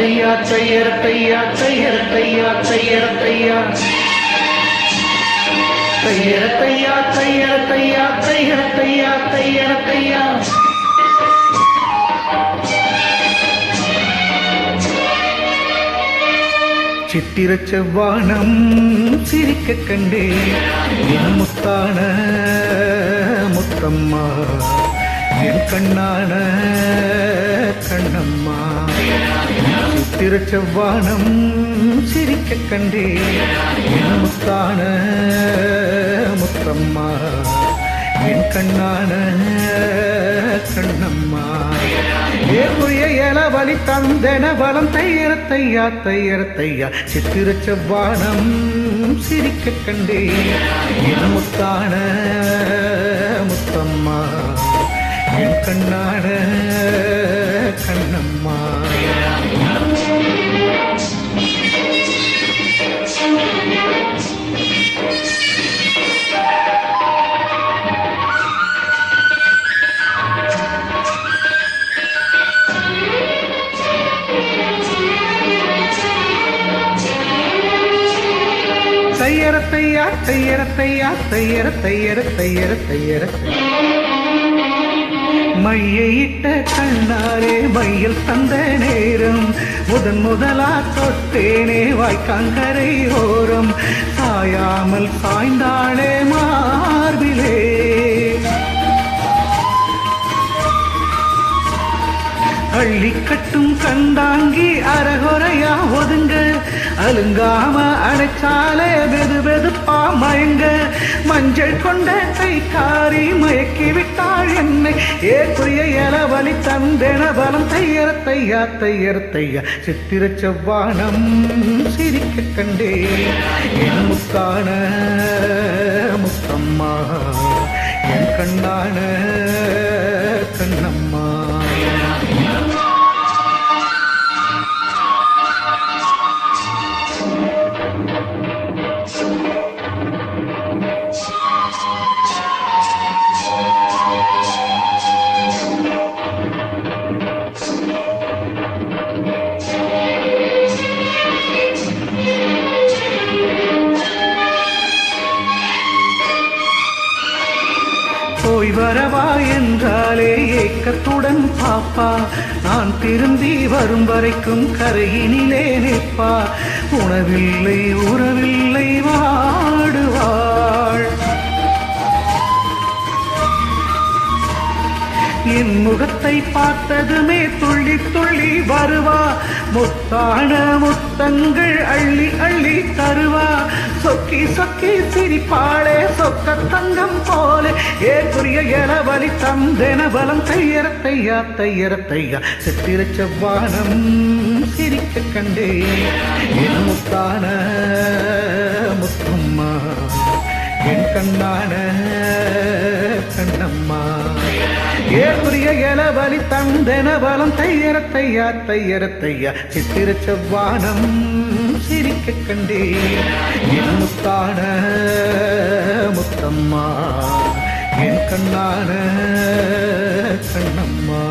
தையா தையர தையா தையர தையா தையர தையா தையர தையா தையர தையா தையர தையா தையர தையா சித்திர செவ்வானம் சிரிக்க கண்டே என் முத்தான முத்தம்மா என் கண்ணான கண்ணம்மா சித்திர செவ்வானம் சிரிக்க கண்டே என் முத்தான முத்தம்மா என் கண்ணான கண்ணம்மா ஏற்குரிய இளவலி தந்தன பலம் தையர தையா தையர தையா சித்திர செவ்வானம் சிரிக்க கண்டே என் முத்தான முத்தம்மா என் கண்ணான கண்ணம்மா தையர தையா தையர தையா தையர தையர தையர தையர மையிட்ட கண்ணாரே மையில் தந்த நேரம் முதலா தொட்டேனே வாய்க்காங்கரை ஓரம் சாயாமல் சாய்ந்தாளே மார்பிலே அள்ளி கட்டும் கண்டாங்கி அரகுறையா ஒதுங்க அலுங்காம அடைச்சாலே வெது வெதுப்பா மயங்க மஞ்சள் கொண்ட கைக்காரி மயக்கி விட்டாள் என்னை ஏற்குரிய இளவலி தந்தென பலம் தையர தையா தையர தையா சித்திர செவ்வானம் சிரிக்க கண்டே என் முத்தான முத்தம்மா என் கண்ணான கண்ணம்மா போய் வரவா என்றாலே ஏக்கத்துடன் பாப்பா நான் திரும்பி வரும் வரைக்கும் கரையினிலே நிற்பா உணவில்லை உறவில்லை வாடுவாள் என் முகத்தை பார்த்ததுமே துள்ளி துள்ளி வருவா முத்தான முத்தங்கள் அள்ளி அள்ளி தருவா சொக்கி சொக்கி சிரிப்பாளே சொக்க தங்கம் போல ஏற்குரிய இளவலி தந்தென பலம் தையர தையா தையர தையா சித்திர செவ்வானம் சிரிக்க கண்டே என் முத்தான முத்தம்மா என் கண்ணான கண்ணம்மா ஏற்குரிய இளவலி தந்தென பலம் தையர தையா தையர தையா சித்திர செவ்வானம் சிரிக்க கண்டே என் முத்தான முத்தம்மா என் கண்ணான கண்ணம்மா